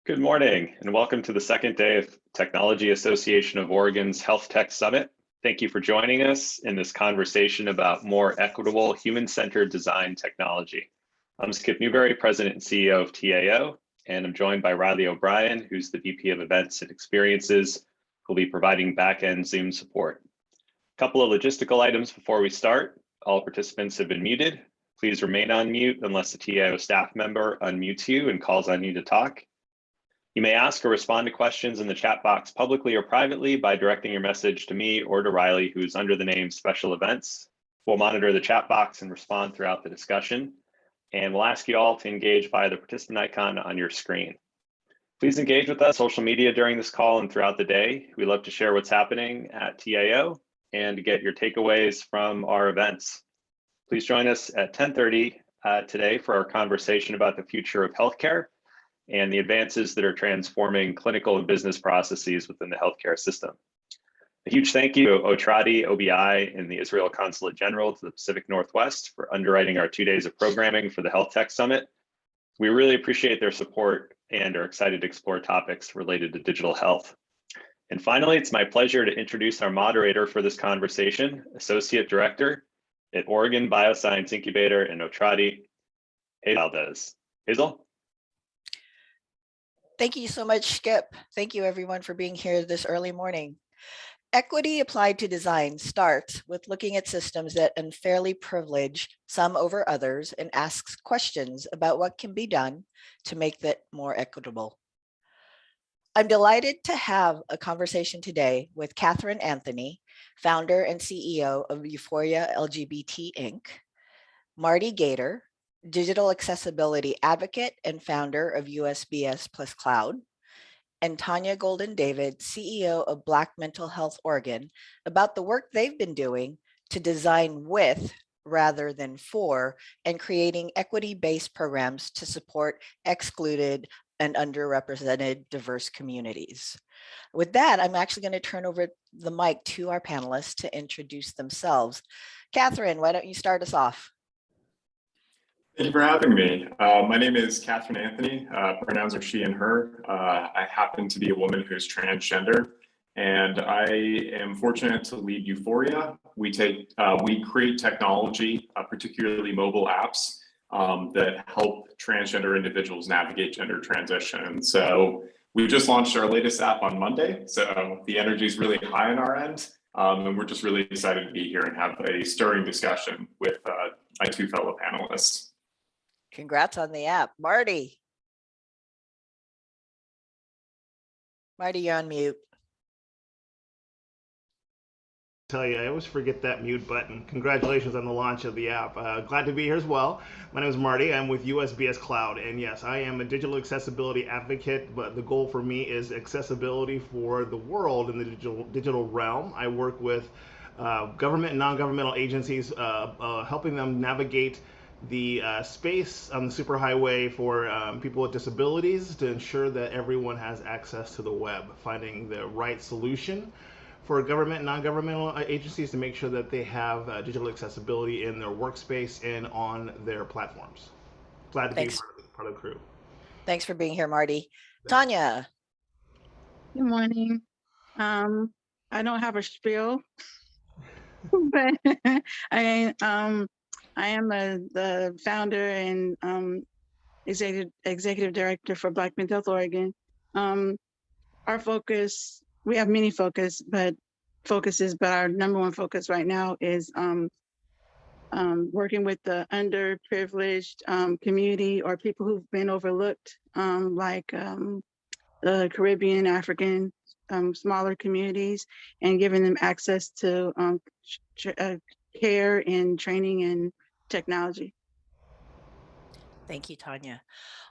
Good morning, and welcome to the second day of Technology Association of Oregon's Health Tech Summit. Thank you for joining us in this conversation about more equitable, human-centered design technology. I'm Skip Newberry, President and CEO of TAO, and I'm joined by Riley O'Brien, who's the VP of Events and Experiences, who'll be providing back-end Zoom support. A couple of logistical items before we start. All participants have been muted. Please remain on mute unless a TAO staff member unmutes you and calls on you to talk. You may ask or respond to questions in the chat box publicly or privately by directing your message to me or to Riley, who's under the name Special Events. We'll monitor the chat box and respond throughout the discussion. And we'll ask you all to engage via the participant icon on your screen. Please engage with us on social media during this call and throughout the day. We love to share what's happening at TAO and to get your takeaways from our events. Please join us at 10:30 today for our conversation about the future of healthcare and the advances that are transforming clinical and business processes within the healthcare system. A huge thank you to Otradi, OBI, and the Israel Consulate General to the Pacific Northwest for underwriting our 2 days of programming for the Health Tech Summit. We really appreciate their support and are excited to explore topics related to digital health. And finally, it's my pleasure to introduce our moderator for this conversation, Associate Director at Oregon Bioscience Incubator in Otradi, Hazel Valdez. Hazel? Thank you so much, Skip. Thank you everyone for being here this early morning. Equity applied to design starts with looking at systems that unfairly privilege some over others and asks questions about what can be done to make that more equitable. I'm delighted to have a conversation today with Catherine Anthony, founder and CEO of Euphoria LGBT Inc., Marty Gator, digital accessibility advocate and founder of USBS Plus Cloud, and Tanya Golden David, CEO of Black Mental Health Oregon, about the work they've been doing to design with rather than for and creating equity-based programs to support excluded and underrepresented diverse communities. With that, I'm actually going to turn over the mic to our panelists to introduce themselves. Catherine, why don't you start us off? Thank you for having me. My name is Catherine Anthony. Pronouns are she and her. I happen to be a woman who's transgender, and I am fortunate to lead Euphoria. We create technology, particularly mobile apps, that help transgender individuals navigate gender transition. So we just launched our latest app on Monday, so the energy is really high on our end, and we're just really excited to be here and have a stirring discussion with my two fellow panelists. Congrats on the app. Marty, you're on mute. Tell you, I always forget that mute button. Congratulations on the launch of the app. Glad to be here as well. My name is Marty. I'm with USBS Cloud, and yes, I am a digital accessibility advocate, but the goal for me is accessibility for the world in the digital realm. I work with government and non-governmental agencies, helping them navigate the space on the superhighway for people with disabilities to ensure that everyone has access to the web, finding the right solution for government and non-governmental agencies to make sure that they have digital accessibility in their workspace and on their platforms. Glad to be part of the crew. Thanks for being here, Marty. Tanya. Good morning. I don't have a spiel, but I am the founder and executive director for Black Mental Health Oregon. Our focus, we have many focuses, but our number one focus right now is working with the underprivileged community or people who've been overlooked, like the Caribbean, African, smaller communities, and giving them access to care and training and technology. Thank you, Tanya.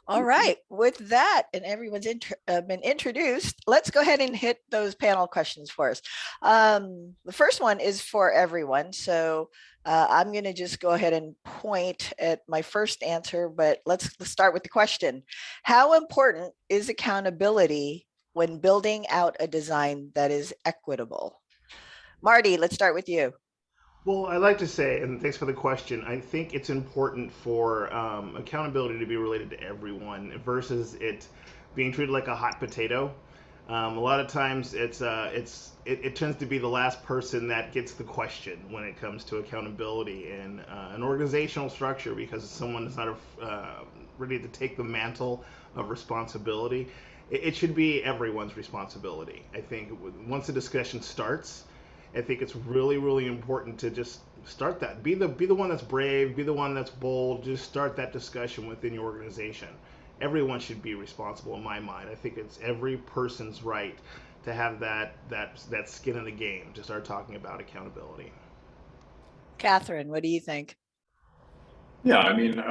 All right, with that, and everyone's been introduced, let's go ahead and hit those panel questions for us. The first one is for everyone. So I'm gonna just go ahead and point at my first answer, but let's start with the question. How important is accountability when building out a design that is equitable? Marty, let's start with you. Well, I like to say, and thanks for the question, I think it's important for accountability to be related to everyone versus it being treated like a hot potato. A lot of times it tends to be the last person that gets the question when it comes to accountability and an organizational structure, because someone is not ready to take the mantle of responsibility. It should be everyone's responsibility. I think once the discussion starts, I think it's really, really important to just start that. Be the one that's brave, be the one that's bold. Just start that discussion within your organization. Everyone should be responsible in my mind. I think it's every person's right to have that skin in the game to start talking about accountability. Catherine, what do you think? Yeah, I mean,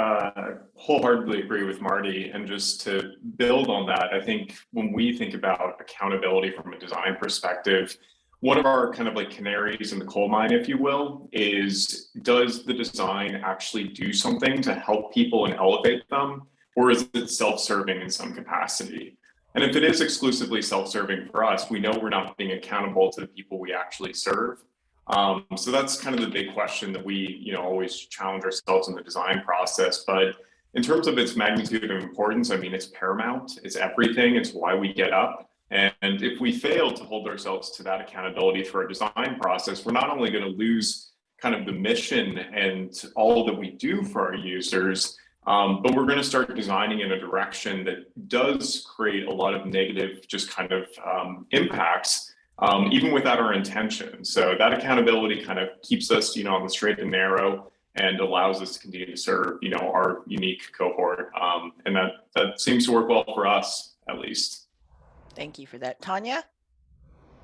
wholeheartedly agree with Marty. And just to build on that, I think when we think about accountability from a design perspective, one of our kind of like canaries in the coal mine, if you will, is does the design actually do something to help people and elevate them? Or is it self-serving in some capacity? And if it is exclusively self-serving for us, we know we're not being accountable to the people we actually serve. So that's kind of the big question that we, always challenge ourselves in the design process. But in terms of its magnitude of importance, I mean, it's paramount. It's everything. It's why we get up. And if we fail to hold ourselves to that accountability through our design process, we're not only going to lose kind of the mission and all that we do for our users, but we're going to start designing in a direction that does create a lot of negative just kind of impacts, even without our intention. So that accountability kind of keeps us, on the straight and narrow, and allows us to continue to serve, our unique cohort. And that seems to work well for us, at least. Thank you for that. Tanya?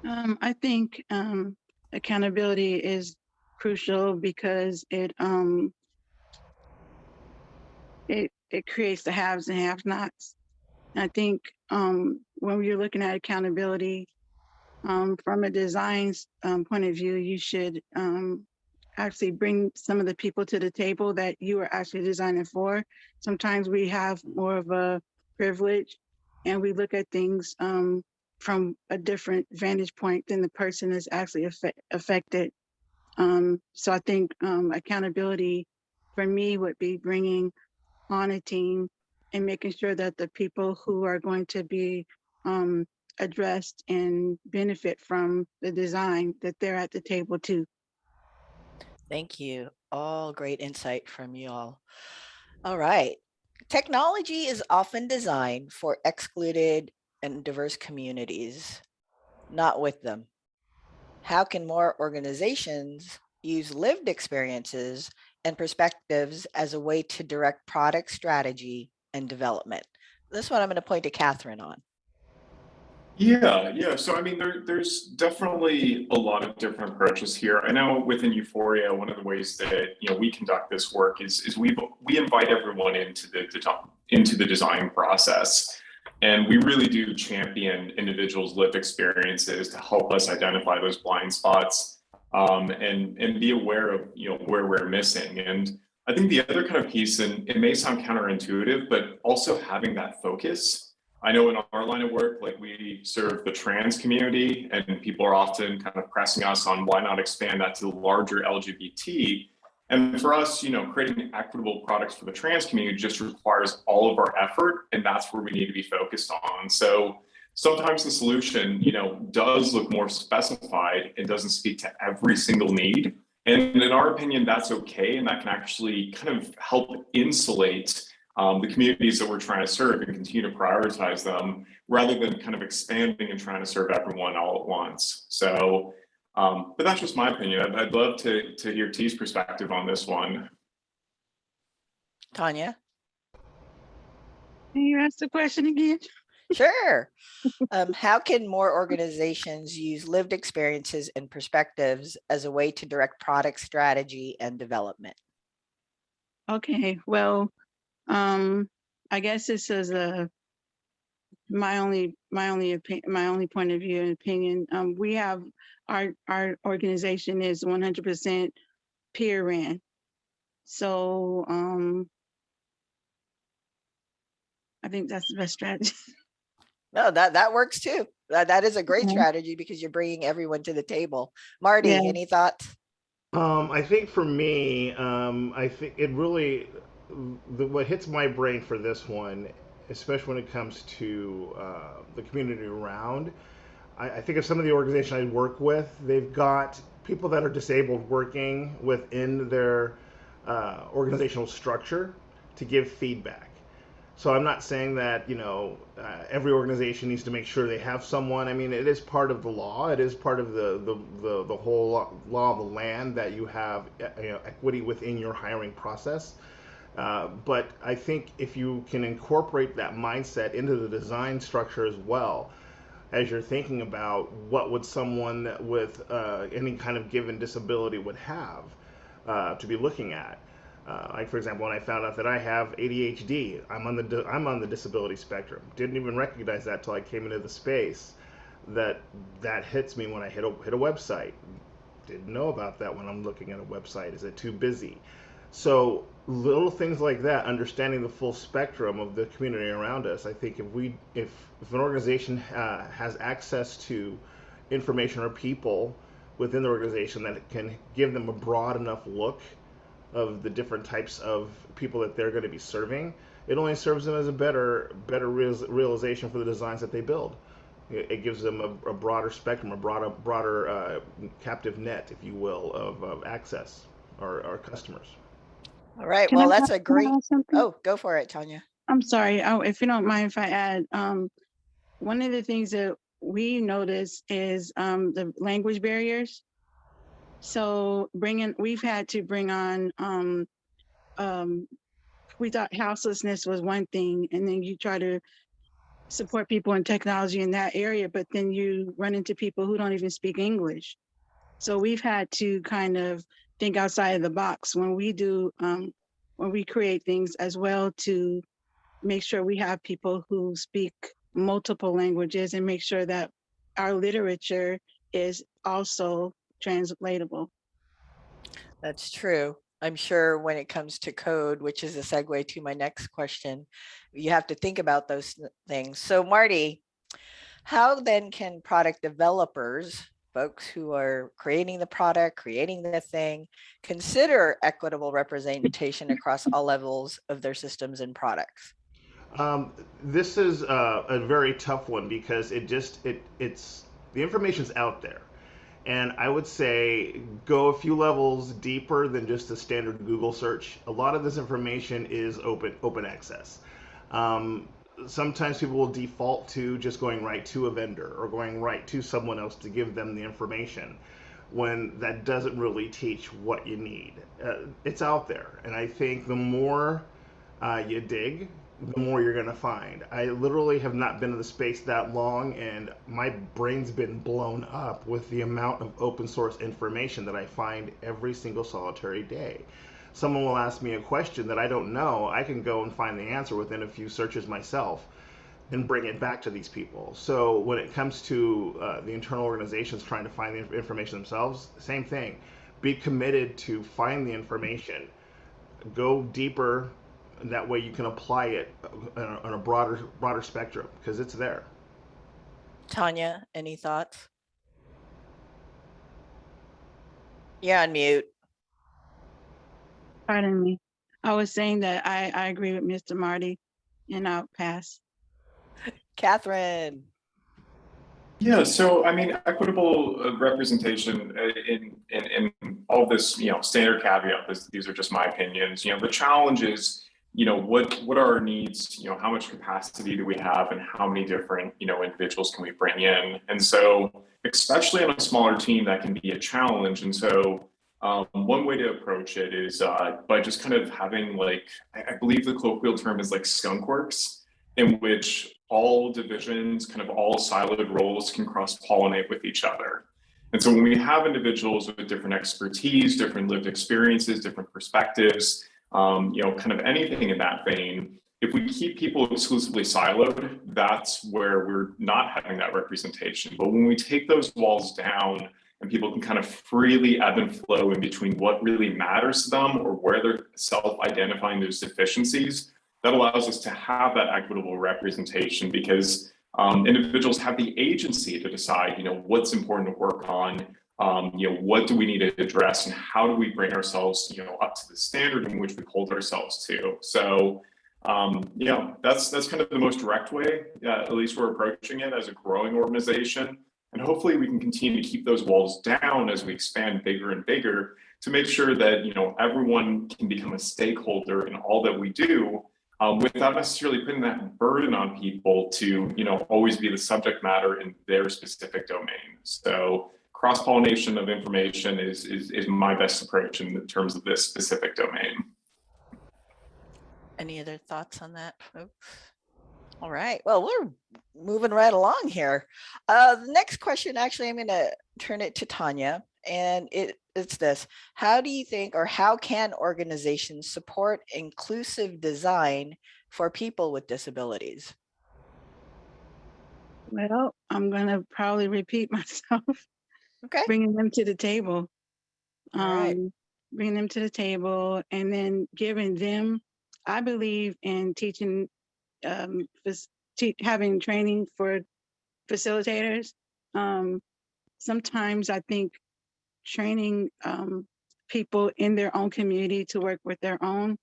I think accountability is crucial because it creates the haves and have-nots. I think when you're looking at accountability from a design point of view, you should actually bring some of the people to the table that you are actually designing for. Sometimes we have more of a privilege and we look at things from a different vantage point than the person is actually affected. So I think accountability for me would be bringing on a team and making sure that the people who are going to be addressed and benefit from the design, that they're at the table too. Thank you. All great insight from you all. All right. Technology is often designed for excluded and diverse communities, not with them. How can more organizations use lived experiences and perspectives as a way to direct product strategy and development? This one I'm going to point to Catherine on. Yeah. So I mean, there's definitely a lot of different approaches here. I know within Euphoria, one of the ways that we conduct this work is we invite everyone into the design process, and we really do champion individuals' lived experiences to help us identify those blind spots, and be aware of where we're missing. And I think the other kind of piece, and it may sound counterintuitive, but also having that focus. I know in our line of work, like we serve the trans community, and people are often kind of pressing us on why not expand that to the larger LGBT. And for us, creating equitable products for the trans community just requires all of our effort, and that's where we need to be focused on. So sometimes the solution, does look more specified and doesn't speak to every single need. And in our opinion, that's okay, and that can actually kind of help insulate the communities that we're trying to serve and continue to prioritize them rather than kind of expanding and trying to serve everyone all at once. So, but that's just my opinion. I'd love to hear T's perspective on this one. Tanya? Can you ask the question again? Sure. How can more organizations use lived experiences and perspectives as a way to direct product strategy and development? Okay, well, I guess this is my only point of view and opinion. We have our organization is 100% peer ran. So I think that's the best strategy. No, that works too. That is a great strategy because you're bringing everyone to the table. Marty, any thoughts? I think for me, I think it really, what hits my brain for this one especially when it comes to the community around. I think of some of the organizations I work with, they've got people that are disabled working within their organizational structure to give feedback. So I'm not saying that every organization needs to make sure they have someone. I mean, it is part of the law. It is part of the whole law of the land that you have equity within your hiring process. But I think if you can incorporate that mindset into the design structure as well, as you're thinking about what would someone with any kind of given disability would have to be looking at. Like for example, when I found out that I have ADHD, I'm on the disability spectrum. Didn't even recognize that till I came into the space. That hits me when I hit a website. Didn't know about that when I'm looking at a website. Is it too busy? So little things like that, understanding the full spectrum of the community around us. I think if an organization has access to information or people within the organization that can give them a broad enough look of the different types of people that they're going to be serving, it only serves them as a better realization for the designs that they build. It gives them a broader spectrum, a broader captive net, if you will, of access or customers. All right. Can Well, I that's a great. add something? Oh, go for it, Tanya. I'm sorry. Oh, if you don't mind if I add, one of the things that we notice is the language barriers. So we've had to bring on, we thought houselessness was one thing, and then you try to support people in technology in that area, but then you run into people who don't even speak English. So we've had to kind of think outside of the box when we do, when we create things as well, to make sure we have people who speak multiple languages and make sure that our literature is also translatable. That's true. I'm sure when it comes to code, which is a segue to my next question, you have to think about those things. So Marty, how then can product developers, folks who are creating the product, creating the thing, consider equitable representation across all levels of their systems and products? This is a very tough one because it's the information's out there. And I would say go a few levels deeper than just a standard Google search. A lot of this information is open access. Sometimes people will default to just going right to a vendor or going right to someone else to give them the information, when that doesn't really teach what you need. It's out there, and I think the more you dig, the more you're going to find. I literally have not been in the space that long, and my brain's been blown up with the amount of open source information that I find every single solitary day. Someone will ask me a question that I don't know, I can go and find the answer within a few searches myself and bring it back to these people. So when it comes to the internal organizations trying to find the information themselves, same thing. Be committed to find the information. Go deeper, and that way you can apply it on a broader spectrum, because it's there. Tanya, any thoughts? You're on mute. Pardon me. I was saying that I agree with Mr. Marty, and I'll pass. Catherine. Yeah, so I mean, equitable representation in all this, standard caveat. These are just my opinions. The challenge is, what are our needs? How much capacity do we have, and how many different individuals can we bring in? And so, especially on a smaller team, that can be a challenge. And so, one way to approach it is by just kind of having, like, I believe the colloquial term is like skunk works, in which all divisions, kind of all siloed roles, can cross-pollinate with each other. And so when we have individuals with different expertise, different lived experiences, different perspectives, kind of anything in that vein, if we keep people exclusively siloed, that's where we're not having that representation. But when we take those walls down and people can kind of freely ebb and flow in between what really matters to them or where they're self-identifying those deficiencies, that allows us to have that equitable representation, because individuals have the agency to decide, what's important to work on, what do we need to address, and how do we bring ourselves, up to the standard in which we hold ourselves to. So That's kind of the most direct way, at least we're approaching it as a growing organization. And hopefully we can continue to keep those walls down as we expand bigger and bigger to make sure that, everyone can become a stakeholder in all that we do, without necessarily putting that burden on people to, always be the subject matter in their specific domain. So cross-pollination of information is my best approach in terms of this specific domain. Any other thoughts on that, folks? All right, well, we're moving right along here. The next question, actually, I'm going to turn it to Tanya, and it's this. How do you think, or how can organizations support inclusive design for people with disabilities? Well, I'm going to probably repeat myself. Okay. Bringing them to the table. All right. Bringing them to the table and then giving them, I believe in teaching, having training for facilitators. Sometimes I think training people in their own community to work with their own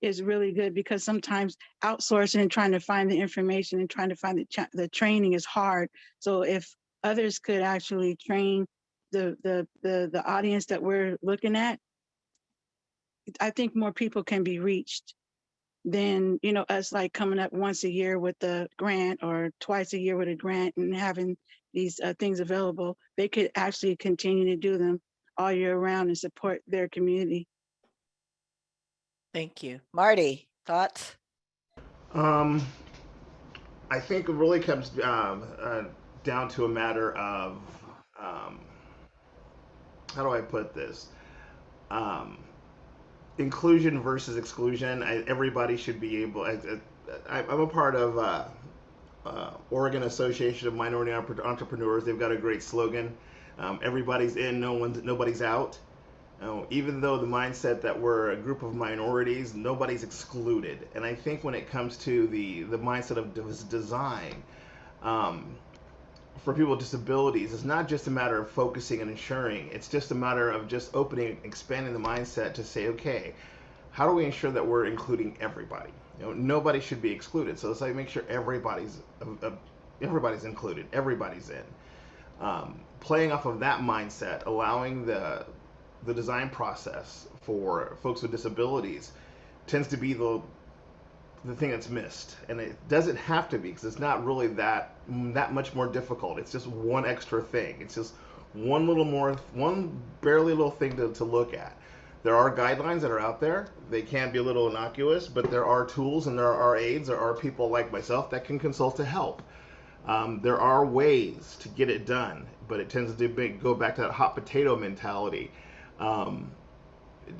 is really good, because sometimes outsourcing and trying to find the information and trying to find the training is hard. So if others could actually train the audience that we're looking at, I think more people can be reached than, us like coming up once a year with a grant or twice a year with a grant and having these things available. They could actually continue to do them all year round and support their community. Thank you. Marty, thoughts? I think it really comes down to a matter of, how do I put this? Inclusion versus exclusion. Everybody should be able. I'm a part of Oregon Association of Minority Entrepreneurs. They've got a great slogan. Everybody's in, nobody's out. Even though the mindset that we're a group of minorities, nobody's excluded. And I think when it comes to the mindset of design, for people with disabilities, it's not just a matter of focusing and ensuring. It's just a matter of just expanding the mindset to say, okay, how do we ensure that we're including everybody? Nobody should be excluded. So let's make sure everybody's included, everybody's in. Playing off of that mindset, allowing the design process for folks with disabilities tends to be the thing that's missed, and it doesn't have to be, because it's not really that much more difficult. It's just one extra thing. It's just one barely little thing to look at. There are guidelines that are out there. They can be a little innocuous, but there are tools and there are aids. There are people like myself that can consult to help. There are ways to get it done, but it tends to go back to that hot potato mentality.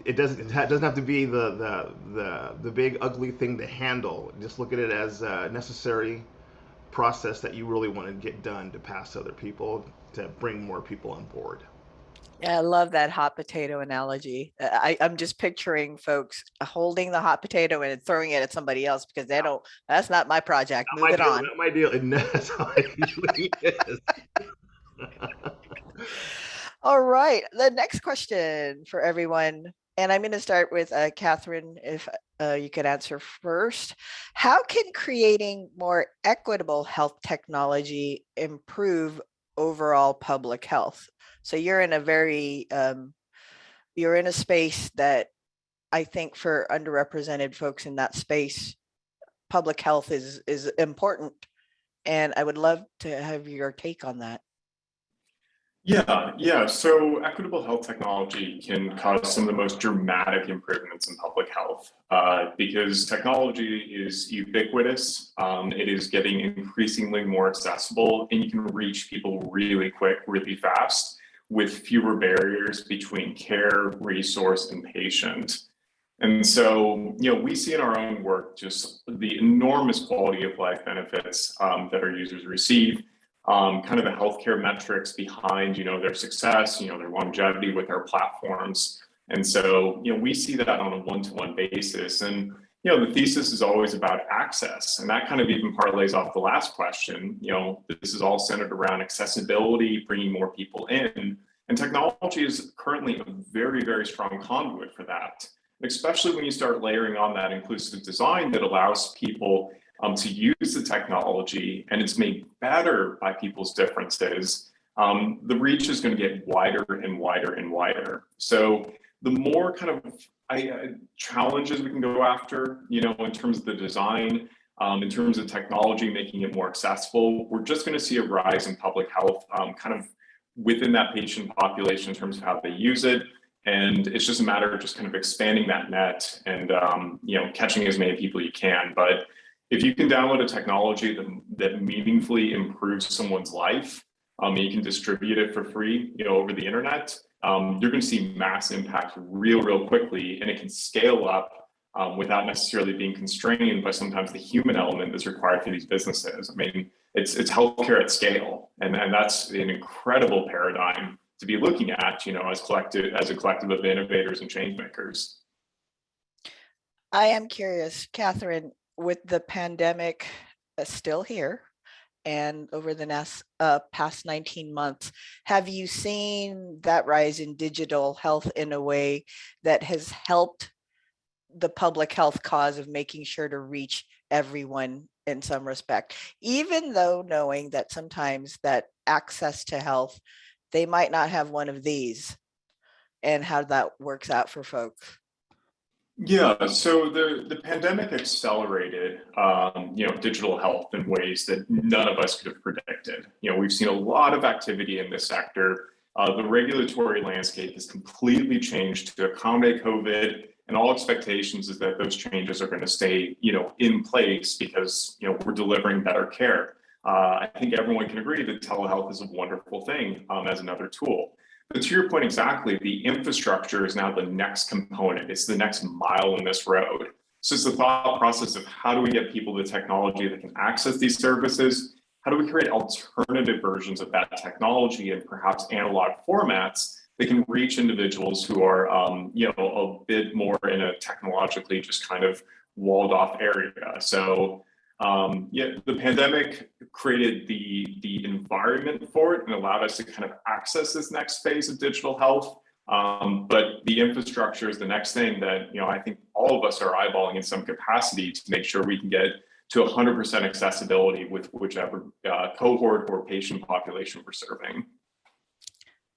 It doesn't have to be the big ugly thing to handle. Just look at it as a necessary process that you really want to get done to pass to other people, to bring more people on board. Yeah, I love that hot potato analogy. I'm just picturing folks holding the hot potato and throwing it at somebody else because that's not my project. Move it on. Not my deal. And that's how it usually is. All right. The next question for everyone, and I'm going to start with Catherine, if you could answer first. How can creating more equitable health technology improve overall public health? So you're in a space that I think for underrepresented folks in that space, public health is important. And I would love to have your take on that. Yeah. So equitable health technology can cause some of the most dramatic improvements in public health, because technology is ubiquitous. It is getting increasingly more accessible, and you can reach people really quick, really fast, with fewer barriers between care, resource, and patient. And so, we see in our own work just the enormous quality of life benefits that our users receive. Kind of the healthcare metrics behind, their success, their longevity with our platforms. And so, we see that on a one-to-one basis. And, the thesis is always about access. And that kind of even parlays off the last question. This is all centered around accessibility, bringing more people in. And technology is currently a very, very strong conduit for that. especially when you start layering on that inclusive design that allows people to use the technology and it's made better by people's differences, the reach is going to get wider and wider and wider. So the more kind of challenges we can go after, in terms of the design, in terms of technology, making it more accessible, we're just going to see a rise in public health kind of within that patient population in terms of how they use it. And it's just a matter of just kind of expanding that net and, catching as many people you can. But if you can download a technology that meaningfully improves someone's life, and you can distribute it for free, over the internet, you're going to see mass impact real quickly, and it can scale up without necessarily being constrained by sometimes the human element that's required for these businesses. I mean, it's healthcare at scale, and that's an incredible paradigm to be looking at, as a collective of innovators and change makers. I am curious, Catherine, with the pandemic still here and over the past 19 months, have you seen that rise in digital health in a way that has helped the public health cause of making sure to reach everyone in some respect, even though knowing that sometimes that access to health, they might not have one of these, and how that works out for folks? Yeah, so the pandemic accelerated, digital health in ways that none of us could have predicted. We've seen a lot of activity in this sector. The regulatory landscape has completely changed to accommodate COVID, and all expectations is that those changes are going to stay, in place because, we're delivering better care. I think everyone can agree that telehealth is a wonderful thing as another tool. But to your point exactly, the infrastructure is now the next component. It's the next mile in this road. So it's the thought process of how do we get people the technology that can access these services? How do we create alternative versions of that technology and perhaps analog formats that can reach individuals who are, a bit more in a technologically just kind of walled off area? So the pandemic created the environment for it and allowed us to kind of access this next phase of digital health. But the infrastructure is the next thing that, I think all of us are eyeballing in some capacity to make sure we can get to 100% accessibility with whichever cohort or patient population we're serving.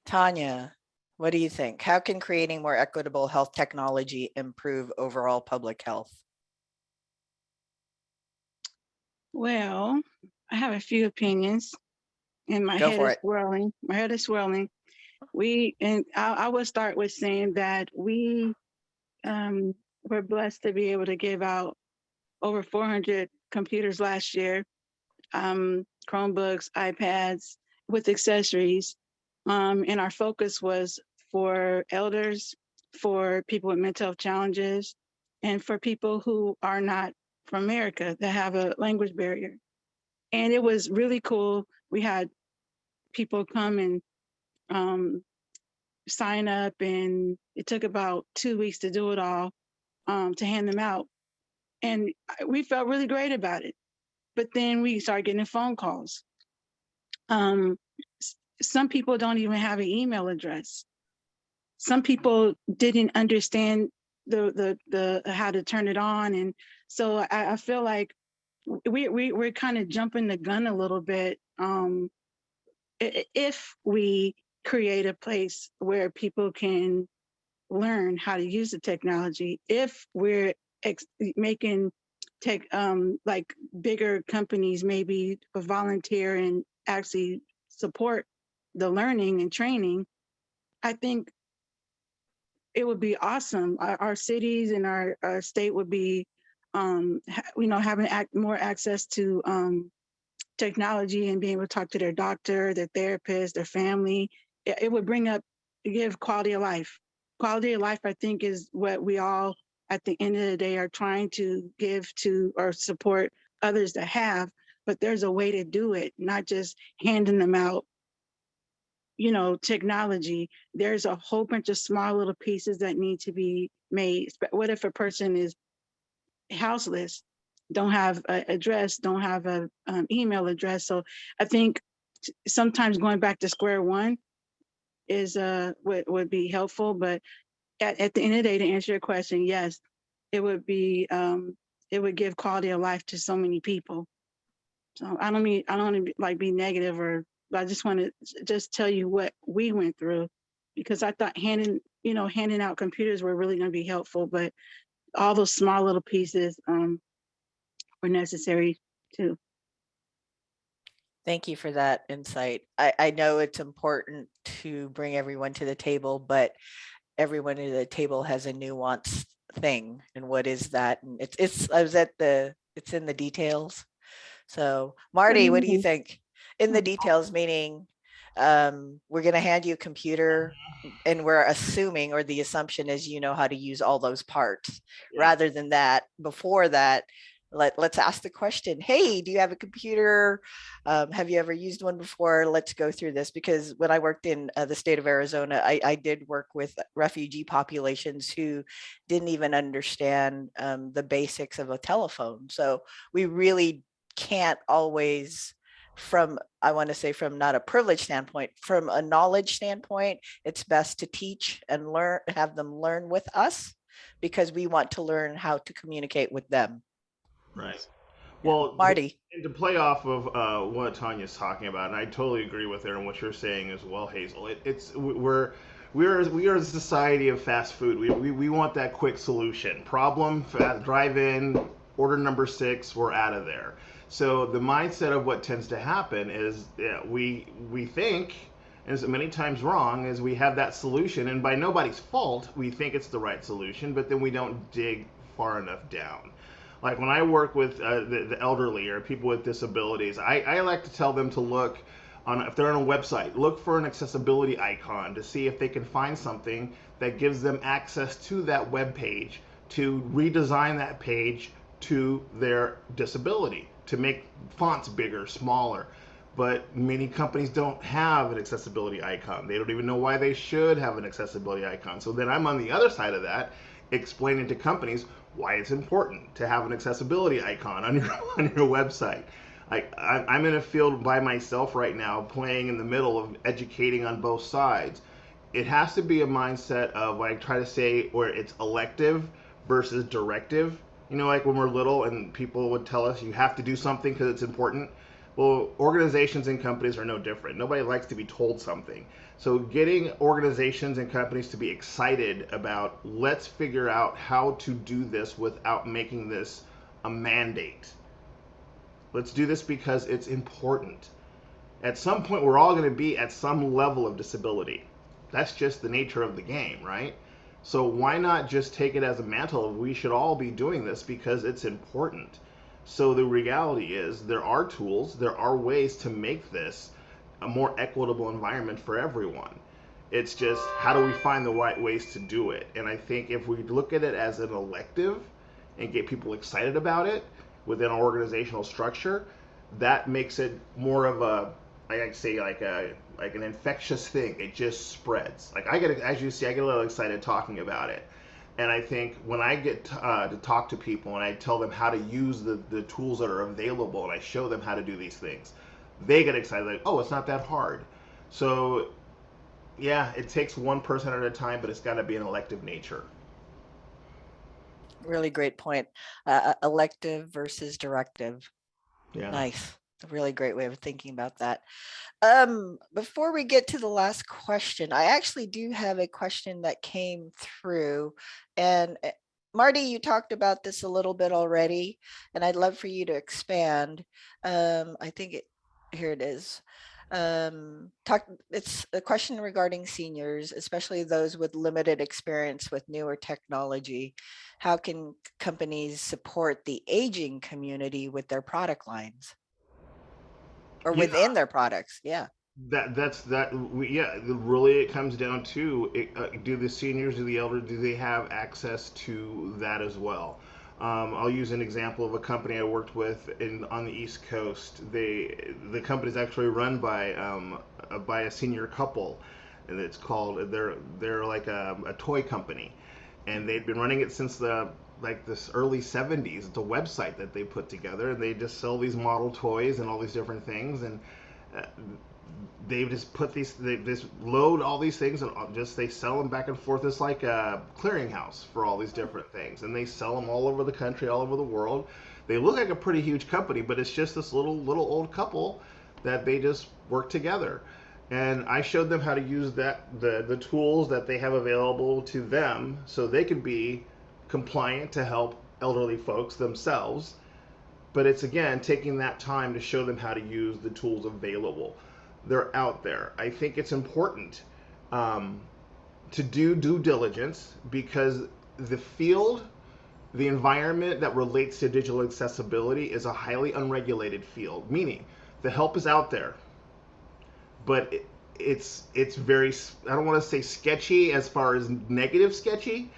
Tanya, what do you think? How can creating more equitable health technology improve overall public health? Well, I have a few opinions, and my head is swirling. My head is swirling. I will start with saying that we were blessed to be able to give out over 400 computers last year, Chromebooks, iPads with accessories. And our focus was for elders, for people with mental health challenges, and for people who are not from America that have a language barrier. And it was really cool. We had people come and sign up, and it took about 2 weeks to do it all, to hand them out. And we felt really great about it. But then we started getting phone calls. Some people don't even have an email address. Some people didn't understand the how to turn it on. And so I feel like we're kind of jumping the gun a little bit. If we create a place where people can learn how to use the technology, if we're making tech like bigger companies maybe volunteer and actually support the learning and training, I think it would be awesome. Our cities and our state would be, having more access to technology and being able to talk to their doctor, their therapist, their family. It would give quality of life. Quality of life, I think, is what we all, at the end of the day, are trying to give to or support others to have. But there's a way to do it, not just handing them out technology. There's a whole bunch of small little pieces that need to be made. What if a person is houseless, don't have an address, don't have an email address? So I think sometimes going back to square one is would be helpful. But at the end of the day, to answer your question, yes, it would be, it would give quality of life to so many people. So I don't want to like be negative, or I just want to just tell you what we went through, because I thought handing out computers were really going to be helpful, but all those small little pieces were necessary too. Thank you for that insight. I know it's important to bring everyone to the table, but everyone at the table has a nuanced thing. And what is that? And it's in the details. So Marty, what do you think? In the details, meaning we're going to hand you a computer and we're assuming, or the assumption is, you know how to use all those parts. Yeah. Rather than that, before that, let's ask the question, hey, do you have a computer? Have you ever used one before? Let's go through this, because when I worked in the state of Arizona, I did work with refugee populations who didn't even understand the basics of a telephone. So we really can't always, I want to say from not a privilege standpoint, from a knowledge standpoint, it's best to teach and learn, have them learn with us, because we want to learn how to communicate with them. Right. Well, Marty. and to play off of what Tanya's talking about, and I totally agree with her and what you're saying as well, Hazel. We are a society of fast food. We want that quick solution. Problem, drive in, order number 6, we're out of there. So the mindset of what tends to happen is we think, and it's many times wrong, is we have that solution, and by nobody's fault, we think it's the right solution, but then we don't dig far enough down. Like when I work with the elderly or people with disabilities, I like to tell them to look on, if they're on a website, look for an accessibility icon to see if they can find something that gives them access to that web page, to redesign that page to their disability, to make fonts bigger, smaller. But many companies don't have an accessibility icon. They don't even know why they should have an accessibility icon. So then I'm on the other side of that, explaining to companies why it's important to have an accessibility icon on your website. I'm in a field by myself right now, playing in the middle of educating on both sides. It has to be a mindset of, what I try to say, where it's elective versus directive. You know, like when we're little and people would tell us you have to do something because it's important. Well, organizations and companies are no different. Nobody likes to be told something. So getting organizations and companies to be excited about, let's figure out how to do this without making this a mandate. Let's do this because it's important. At some point, we're all going to be at some level of disability. That's just the nature of the game, right? So why not just take it as a mantle of, we should all be doing this because it's important. So the reality is, there are tools, there are ways to make this a more equitable environment for everyone. It's just, how do we find the right ways to do it? And I think if we look at it as an elective and get people excited about it within our organizational structure, that makes it more of a, I like to say, like an infectious thing. It just spreads. Like as you see, I get a little excited talking about it. And I think when I get to talk to people and I tell them how to use the tools that are available and I show them how to do these things, they get excited, like, oh, it's not that hard. So yeah, it takes one person at a time, but it's got to be an elective nature. Really great point. Elective versus directive. Yeah. Nice. A really great way of thinking about that. Before we get to the last question, I actually do have a question that came through, and Marty, you talked about this a little bit already, and I'd love for you to expand. I think here it is. It's a question regarding seniors, especially those with limited experience with newer technology. How can companies support the aging community with their product lines? Or within their products? Yeah. Really, it comes down to do the seniors, do the elder, do they have access to that as well? I'll use an example of a company I worked with on the East Coast. The company is actually run by a senior couple, and it's called, they're like a toy company, and they'd been running it since this early 70s. It's a website that they put together, and they just sell these model toys and all these different things. And They just put they just load all these things and they sell them back and forth. It's like a clearinghouse for all these different things, and they sell them all over the country, all over the world. They look like a pretty huge company, but it's just this little old couple that they just work together. And I showed them how to use the tools that they have available to them so they could be compliant to help elderly folks themselves. But it's, again, taking that time to show them how to use the tools available. They're out there. I think it's important to do due diligence, because the field, the environment that relates to digital accessibility is a highly unregulated field, meaning the help is out there, but it's very, I don't want to say sketchy as far as negative sketchy.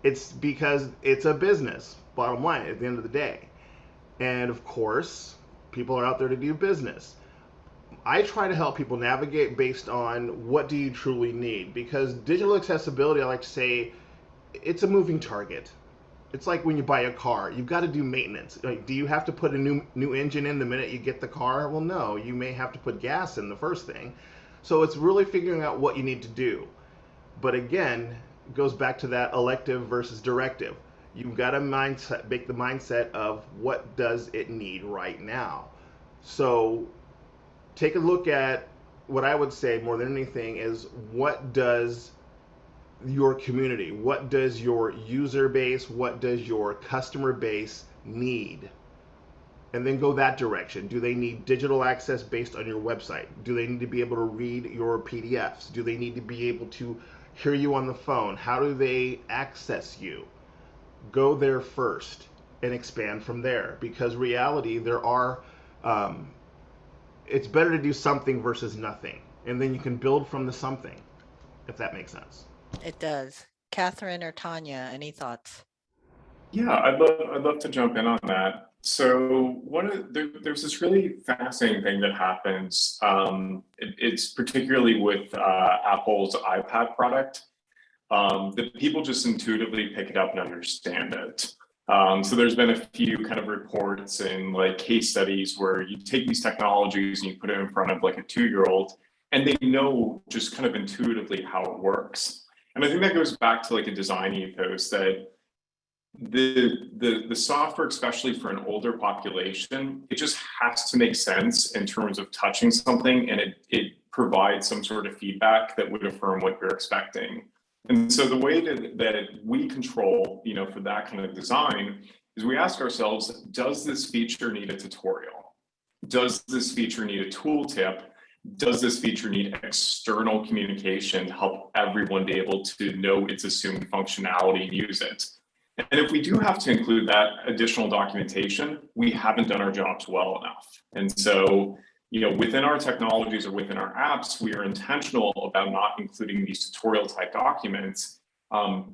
It's because it's a business, bottom line, at the end of the day. And of course, people are out there to do business. I try to help people navigate based on what do you truly need, because digital accessibility, I like to say, it's a moving target. It's like when you buy a car, you've got to do maintenance. Like, do you have to put a new engine in the minute you get the car? Well, no, you may have to put gas in the first thing. So it's really figuring out what you need to do. But again, it goes back to that elective versus directive. You've got to make the mindset of what does it need right now. So take a look at what I would say more than anything is, what does your community, what does your user base, what does your customer base need? And then go that direction. Do they need digital access based on your website? Do they need to be able to read your PDFs? Do they need to be able to hear you on the phone? How do they access you? Go there first and expand from there, because reality, there are it's better to do something versus nothing, and then you can build from the something, if that makes sense. It does. Catherine or Tanya, any thoughts? Yeah, I'd love to jump in on that. So there's this really fascinating thing that happens. It's particularly with Apple's iPad product, that people just intuitively pick it up and understand it. So there's been a few kind of reports and like case studies where you take these technologies and you put it in front of like a 2-year-old, and they know just kind of intuitively how it works. And I think that goes back to like a design ethos, that the software, especially for an older population, it just has to make sense in terms of touching something, and it provides some sort of feedback that would affirm what you're expecting. And so the way that we control, for that kind of design is we ask ourselves, does this feature need a tutorial? Does this feature need a tooltip? Does this feature need external communication to help everyone be able to know its assumed functionality and use it? And if we do have to include that additional documentation, we haven't done our jobs well enough. And so, within our technologies or within our apps, we are intentional about not including these tutorial type documents,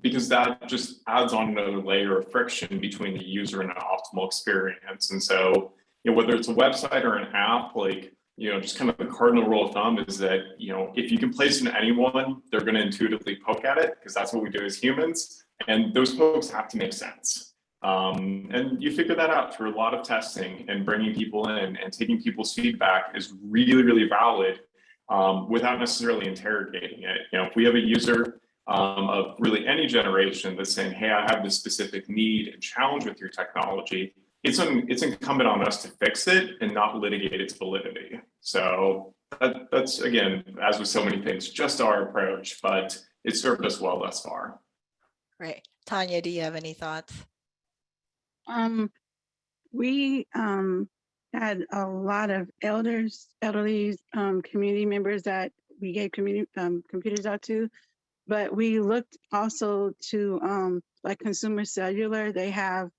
because that just adds on another layer of friction between the user and an optimal experience. And so, whether it's a website or an app, like, just kind of the cardinal rule of thumb is that, if you can place it in anyone, they're going to intuitively poke at it, because that's what we do as humans. And those pokes have to make sense. And you figure that out through a lot of testing, and bringing people in and taking people's feedback is really, really valid, without necessarily interrogating it. If we have a user of really any generation that's saying, hey, I have this specific need and challenge with your technology, it's incumbent on us to fix it and not litigate its validity. So that's, again, as with so many things, just our approach, but it's served us well thus far. Great. Tanya, do you have any thoughts? We had a lot of elderly community members that we gave computers out to, but we looked also to like Consumer Cellular. They have,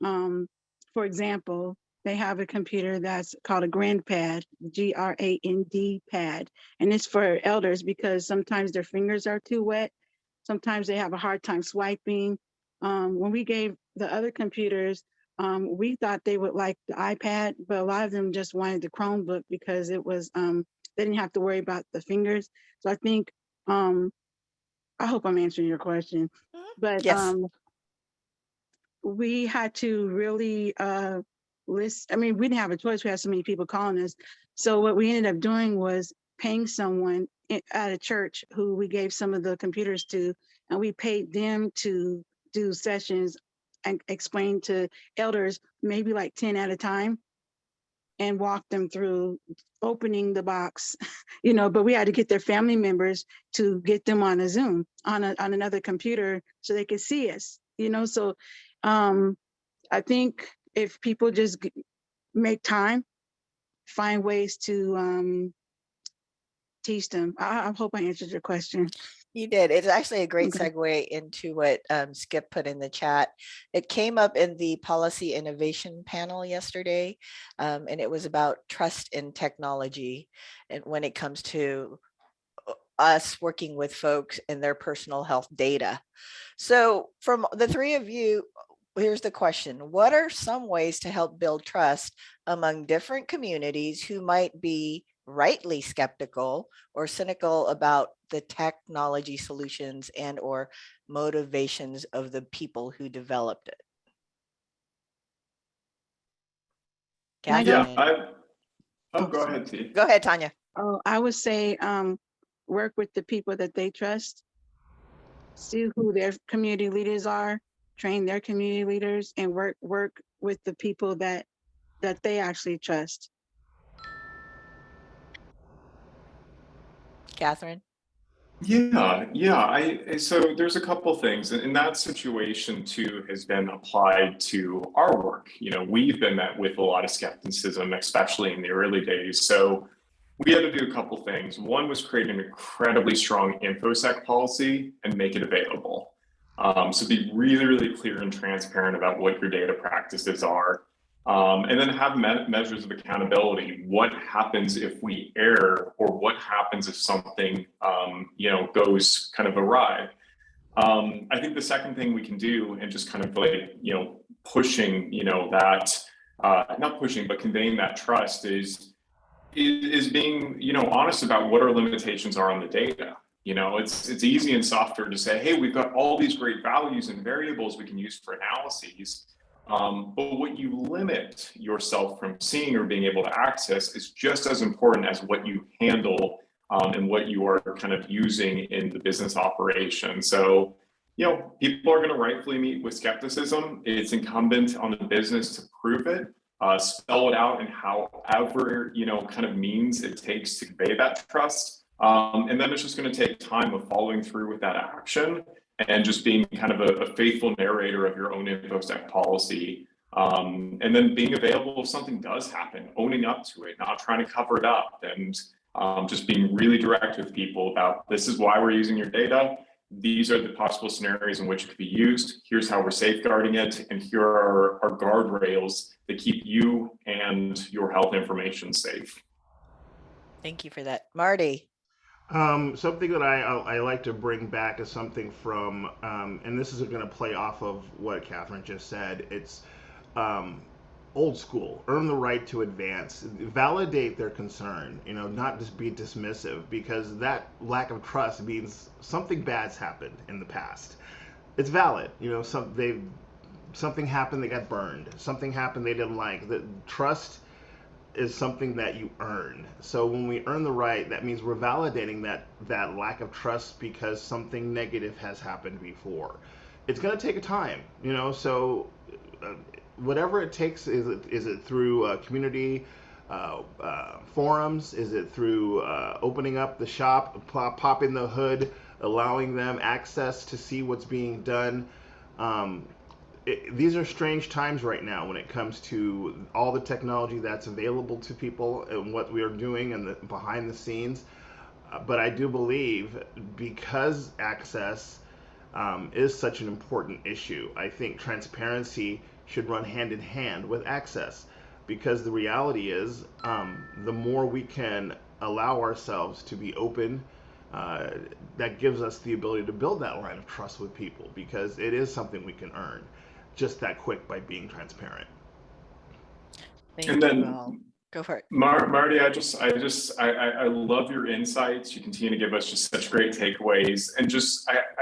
for example, they have a computer that's called a GrandPad, GRAND pad, and it's for elders because sometimes their fingers are too wet. Sometimes they have a hard time swiping. When we gave the other computers, we thought they would like the iPad, but a lot of them just wanted the Chromebook because it was, they didn't have to worry about the fingers. So I think, I hope I'm answering your question, but yes. We had to really list. I mean, we didn't have a choice. We had so many people calling us. So what we ended up doing was paying someone at a church who we gave some of the computers to, and we paid them to do sessions and explain to elders, maybe like 10 at a time, and walk them through opening the box, but we had to get their family members to get them on a Zoom, on another computer so they could see us, So I think if people just make time, find ways to teach them. I hope I answered your question. You did. It's actually a great Okay. segue into what Skip put in the chat. It came up in the policy innovation panel yesterday, and it was about trust in technology. And when it comes to us working with folks and their personal health data. So from the three of you, here's the question. What are some ways to help build trust among different communities who might be rightly skeptical or cynical about the technology solutions and or motivations of the people who developed it? Can I go? Catherine? Go ahead, T. Go ahead, Tanya. Oh, I would say work with the people that they trust, see who their community leaders are, train their community leaders, and work with the people that they actually trust. Catherine? So there's a couple things, and that situation too has been applied to our work. We've been met with a lot of skepticism, especially in the early days. So we had to do a couple things. One was create an incredibly strong InfoSec policy and make it available. So be really, really clear and transparent about what your data practices are. And then have measures of accountability. What happens if we err, or what happens if something goes kind of awry? I think the second thing we can do, and just kind of like pushing that, not pushing but conveying that trust, is being honest about what our limitations are on the data. It's easy and softer to say, hey, we've got all these great values and variables we can use for analyses. But what you limit yourself from seeing or being able to access is just as important as what you handle and what you are kind of using in the business operation. So, people are going to rightfully meet with skepticism. It's incumbent on the business to prove it, spell it out in however, kind of means it takes to convey that trust. And then it's just going to take time of following through with that action, and just being kind of a faithful narrator of your own InfoSec policy. And then being available if something does happen, owning up to it, not trying to cover it up, and just being really direct with people about, this is why we're using your data. These are the possible scenarios in which it could be used. Here's how we're safeguarding it. And here are our guardrails that keep you and your health information safe. Thank you for that. Marty? Something that I like to bring back is something from, and this is going to play off of what Catherine just said. It's old school, earn the right to advance, validate their concern, not just be dismissive, because that lack of trust means something bad's happened in the past. It's valid, something happened, they got burned, something happened they didn't like. The trust is something that you earn. So when we earn the right, that means we're validating that lack of trust because something negative has happened before. It's going to take a time, so whatever it takes. Is it through community forums? Is it through opening up the shop, popping the hood, allowing them access to see what's being done? These are strange times right now when it comes to all the technology that's available to people and what we are doing and behind the scenes. But I do believe, because access is such an important issue, I think transparency should run hand in hand with access, because the reality is the more we can allow ourselves to be open, that gives us the ability to build that line of trust with people, because it is something we can earn just that quick by being transparent. Thank you all. Go for it. Marty, I love your insights. You continue to give us just such great takeaways, and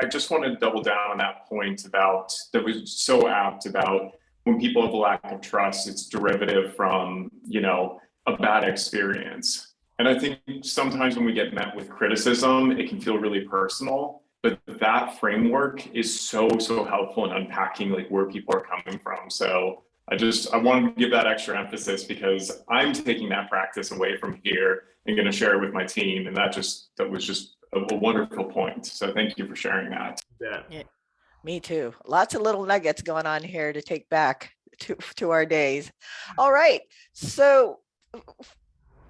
I just want to double down on that point that was so apt about when people have a lack of trust, it's derivative from, you know, a bad experience. And I think sometimes when we get met with criticism, it can feel really personal, but that framework is so helpful in unpacking like where people are coming from. So I wanted to give that extra emphasis because I'm taking that practice away from here and going to share it with my team. And that was just a wonderful point. So thank you for sharing that. Yeah, me too. Lots of little nuggets going on here to take back to our days. All right. So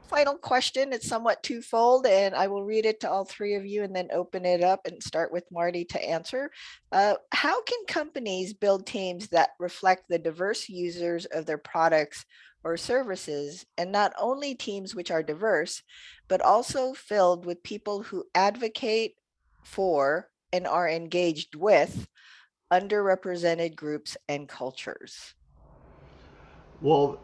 final question, it's somewhat twofold, and I will read it to all three of you and then open it up and start with Marty to answer. How can companies build teams that reflect the diverse users of their products or services, and not only teams which are diverse, but also filled with people who advocate for and are engaged with underrepresented groups and cultures? Well,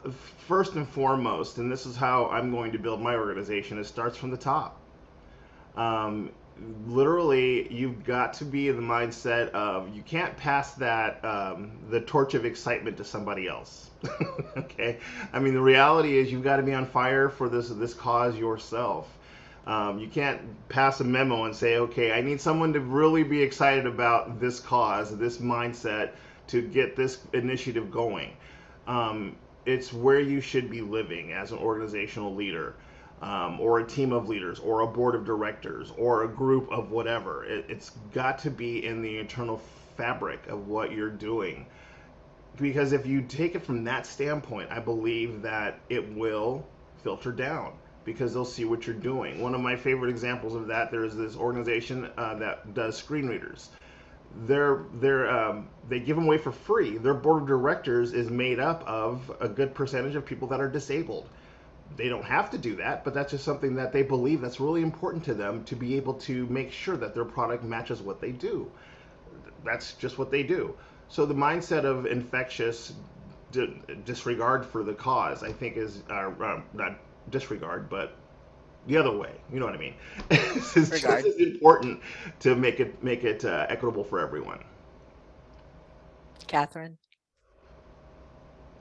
first and foremost, and this is how I'm going to build my organization, it starts from the top. Um, Literally, you've got to be in the mindset of you can't pass that the torch of excitement to somebody else. Okay, I mean the reality is you've got to be on fire for this cause yourself. You can't pass a memo and say, okay, I need someone to really be excited about this cause, this mindset to get this initiative going. It's where you should be living as an organizational leader, or a team of leaders, or a board of directors, or a group of whatever. It's got to be in the internal fabric of what you're doing. Because if you take it from that standpoint, I believe that it will filter down because they'll see what you're doing. One of my favorite examples of that, there's this organization that does screen readers. They give them away for free. Their board of directors is made up of a good percentage of people that are disabled. They don't have to do that, but that's just something that they believe that's really important to them to be able to make sure that their product matches what they do. That's just what they do. So the mindset of infectious disregard for the cause, I think, is not disregard, but the other way. You know what I mean? It's just as important to make it equitable for everyone. Catherine?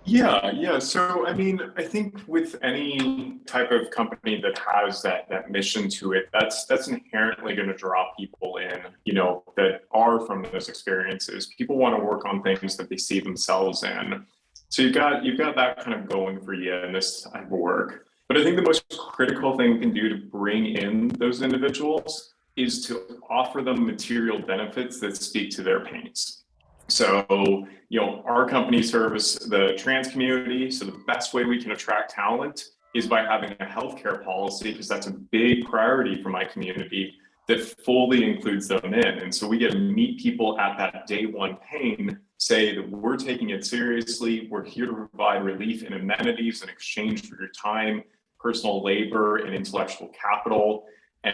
Yeah. So, I mean, I think with any type of company that has that mission to it, that's inherently going to draw people in, you know, that are from those experiences. People want to work on things that they see themselves in. So you've got that kind of going for you in this type of work. But I think the most critical thing we can do to bring in those individuals is to offer them material benefits that speak to their pains. So, you know, our company serves the trans community. So the best way we can attract talent is by having a healthcare policy, because that's a big priority for my community that fully includes them in. And so we get to meet people at that day one pain, say that we're taking it seriously. We're here to provide relief and amenities in exchange for your time, personal labor, and intellectual capital.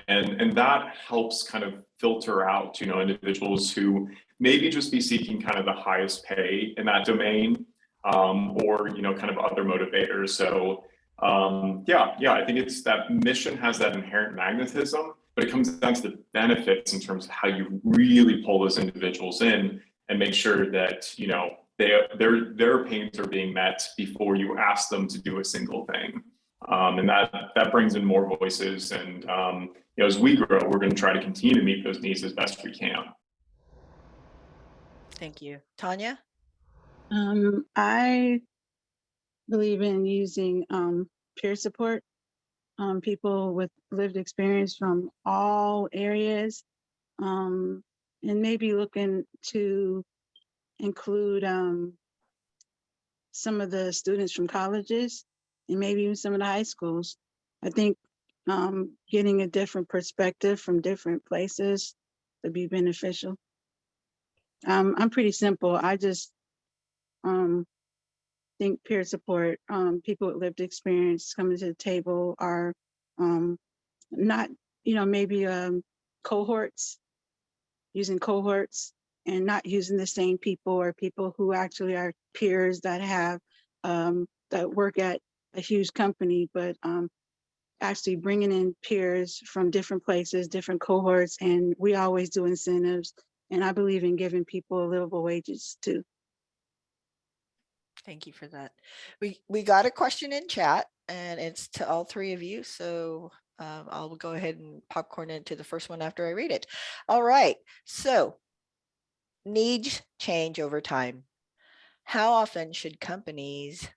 And that helps kind of filter out, you know, individuals who maybe just be seeking kind of the highest pay in that domain, or, you know, kind of other motivators. So I think it's that mission has that inherent magnetism, but it comes down to the benefits in terms of how you really pull those individuals in and make sure that, you know, their pains are being met before you ask them to do a single thing. And that brings in more voices. And you know, as we grow, we're going to try to continue to meet those needs as best we can. Thank you. Tanya? I believe in using peer support, people with lived experience from all areas, and maybe looking to include some of the students from colleges and maybe even some of the high schools. I think getting a different perspective from different places would be beneficial. I'm pretty simple. I just think peer support, people with lived experience coming to the table are not, you know, maybe cohorts, using cohorts and not using the same people or people who actually are peers that have, that work at a huge company, but actually bringing in peers from different places, different cohorts, and we always do incentives. And I believe in giving people livable wages too. Thank you for that. We got a question in chat, and it's to all three of you. So I'll go ahead and popcorn into the first one after I read it. All right. So needs change over time. How often should companies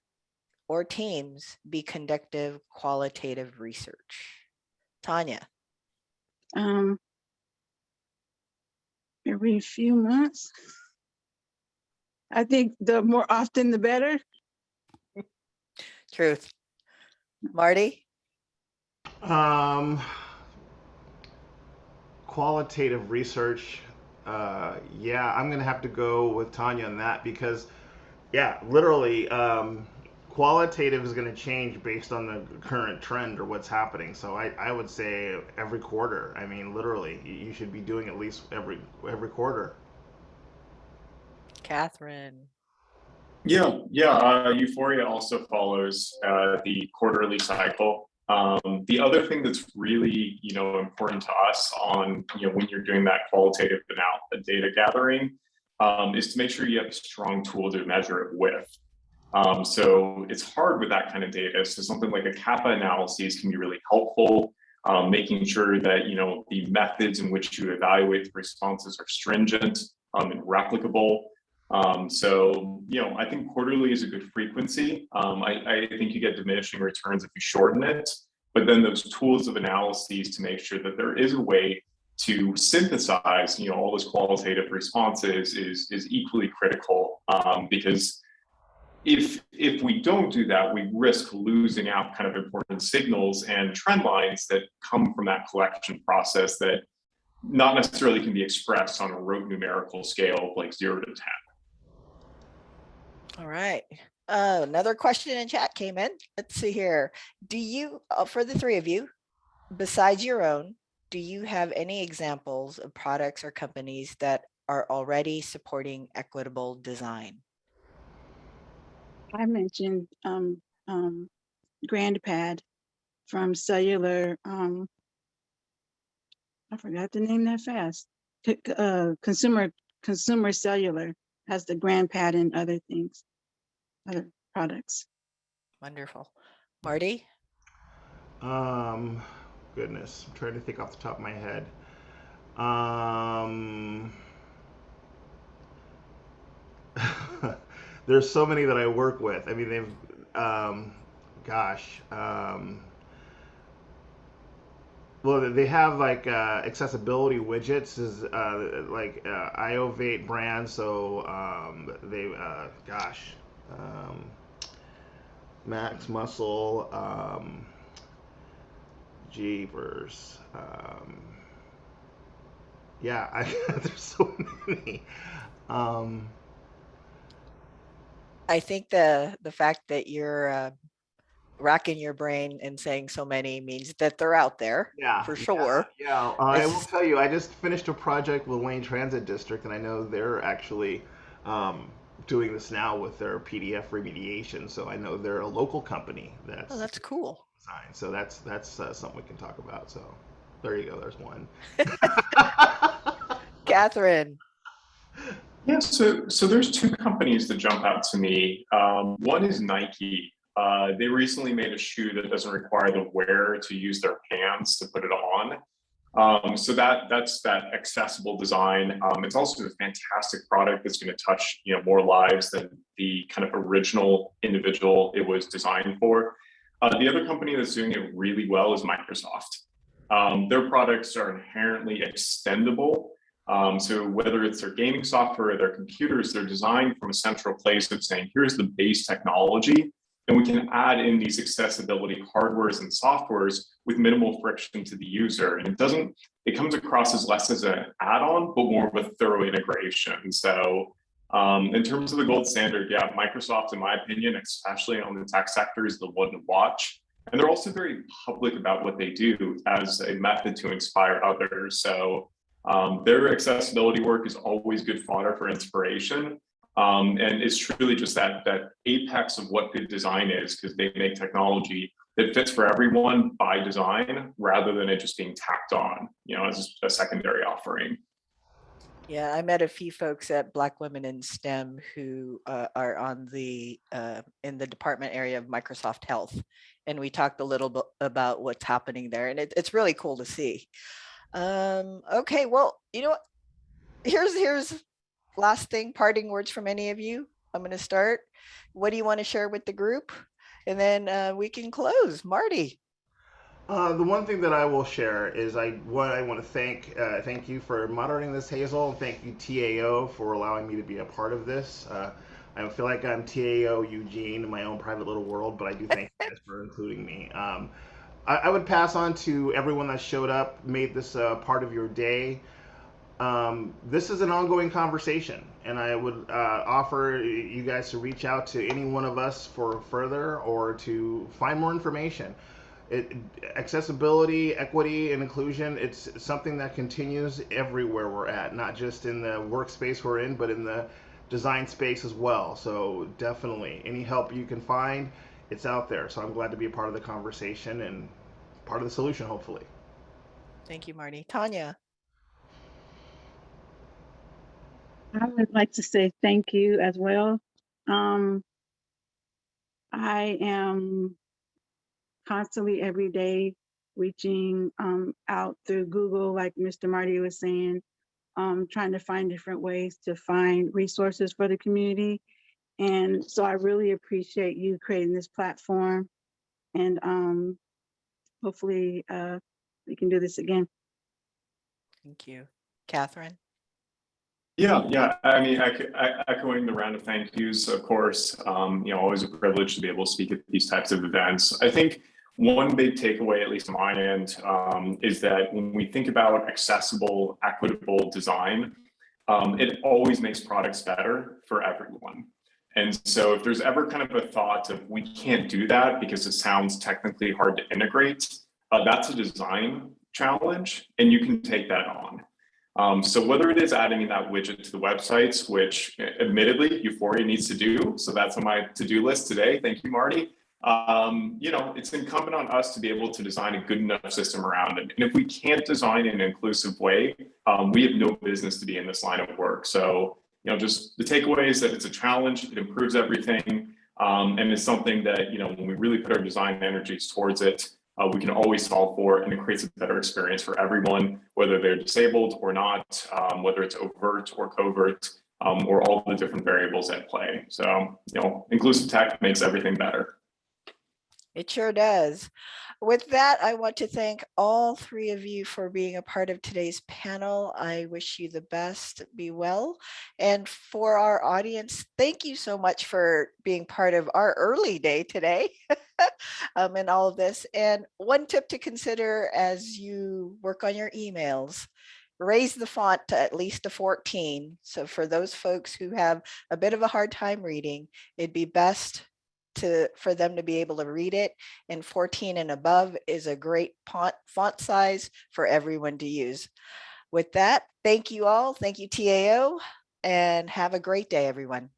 or teams be conducting qualitative research? Tanya. Every few months. I think the more often, the better. Truth. Marty. Qualitative research. Yeah, I'm gonna have to go with Tanya on that because, yeah, literally, qualitative is gonna change based on the current trend or what's happening. So I would say every quarter. I mean, literally, you should be doing at least every quarter. Catherine. Euphoria also follows the quarterly cycle. The other thing that's really, important to us on, when you're doing that qualitative data gathering, is to make sure you have a strong tool to measure it with. So it's hard with that kind of data. So something like a kappa analysis can be really helpful, making sure that, the methods in which you evaluate the responses are stringent and replicable. I think quarterly is a good frequency. I think you get diminishing returns if you shorten it, but then those tools of analyses to make sure that there is a way to synthesize, all those qualitative responses is equally critical, because if we don't do that, we risk losing out kind of important signals and trend lines that come from that collection process that not necessarily can be expressed on a rote numerical scale of like 0 to 10. All right. Another question in chat came in. Let's see here. Do you, for the three of you, besides your own, do you have any examples of products or companies that are already supporting equitable design? I mentioned GrandPad from Cellular. I forgot the name that fast. Consumer Cellular has the GrandPad and other things, other products. Wonderful. Marty? Goodness, I'm trying to think off the top of my head. There's so many that I work with. I mean, they've, well, they have like accessibility widgets is like iOvate brand. So Max Muscle, Jeepers. Yeah, there's so many. I think the fact that you're racking your brain and saying so many means that they're out there. Yeah, for sure. Yeah. I will tell you, I just finished a project with Wayne Transit District, and I know they're actually doing this now with their PDF remediation. So I know they're a local company that's. Oh, that's cool. Design. So that's something we can talk about. So there you go. There's one. Catherine. Yeah, so there's two companies that jump out to me. One is Nike. They recently made a shoe that doesn't require the wearer to use their hands to put it on. So that's that accessible design. It's also a fantastic product that's going to touch more lives than the kind of original individual it was designed for. The other company that's doing it really well is Microsoft. Their products are inherently extendable. So whether it's their gaming software or their computers, they're designed from a central place of saying, here's the base technology, and we can add in these accessibility hardwares and softwares with minimal friction to the user. And it comes across as less as an add-on, but more of a thorough integration. So in terms of the gold standard, yeah, Microsoft, in my opinion, especially on the tech sector, is the one to watch. And they're also very public about what they do as a method to inspire others. So their accessibility work is always good fodder for inspiration. And it's truly just that apex of what good design is, because they make technology that fits for everyone by design rather than it just being tacked on, as a secondary offering. Yeah, I met a few folks at Black Women in STEM who are on the in the department area of Microsoft Health, and we talked a little bit about what's happening there, and it's really cool to see. Okay, well, you know what? Here's last thing, parting words from any of you. I'm going to start. What do you want to share with the group? And then we can close. Marty. The one thing that I will share is I want to thank you for moderating this, Hazel, and thank you TAO for allowing me to be a part of this. I feel like I'm TAO Eugene in my own private little world, but I do thank you guys for including me. I would pass on to everyone that showed up, made this part of your day. This is an ongoing conversation, and I would offer you guys to reach out to any one of us for further or to find more information. Accessibility, equity, and inclusion, it's something that continues everywhere we're at, not just in the workspace we're in, but in the design space as well. So definitely, any help you can find, it's out there. So I'm glad to be a part of the conversation and part of the solution, hopefully. Thank you, Marty. Tanya. I would like to say thank you as well. I am constantly every day reaching out through Google, like Mr. Marty was saying, trying to find different ways to find resources for the community. And so I really appreciate you creating this platform, and hopefully we can do this again. Thank you. Catherine. Yeah. I mean, echoing the round of thank yous, of course. Always a privilege to be able to speak at these types of events. I think one big takeaway, at least on my end, is that when we think about accessible, equitable design, it always makes products better for everyone. And so if there's ever kind of a thought of we can't do that because it sounds technically hard to integrate, that's a design challenge, and you can take that on. So whether it is adding that widget to the websites, which admittedly Euphoria needs to do, so that's on my to-do list today. Thank you, Marty. It's incumbent on us to be able to design a good enough system around it. And if we can't design in an inclusive way, we have no business to be in this line of work. So, just the takeaway is that it's a challenge, it improves everything. And it's something that, when we really put our design energies towards it, we can always solve for, and it creates a better experience for everyone, whether they're disabled or not, whether it's overt or covert, or all the different variables at play. So, inclusive tech makes everything better. It sure does. With that, I want to thank all three of you for being a part of today's panel. I wish you the best, be well. And for our audience, thank you so much for being part of our early day today in all of this. And one tip to consider as you work on your emails, raise the font to at least a 14. So for those folks who have a bit of a hard time reading, it'd be best for them to be able to read it, and 14 and above is a great font size for everyone to use. With that, thank you all. Thank you, TAO, and have a great day, everyone.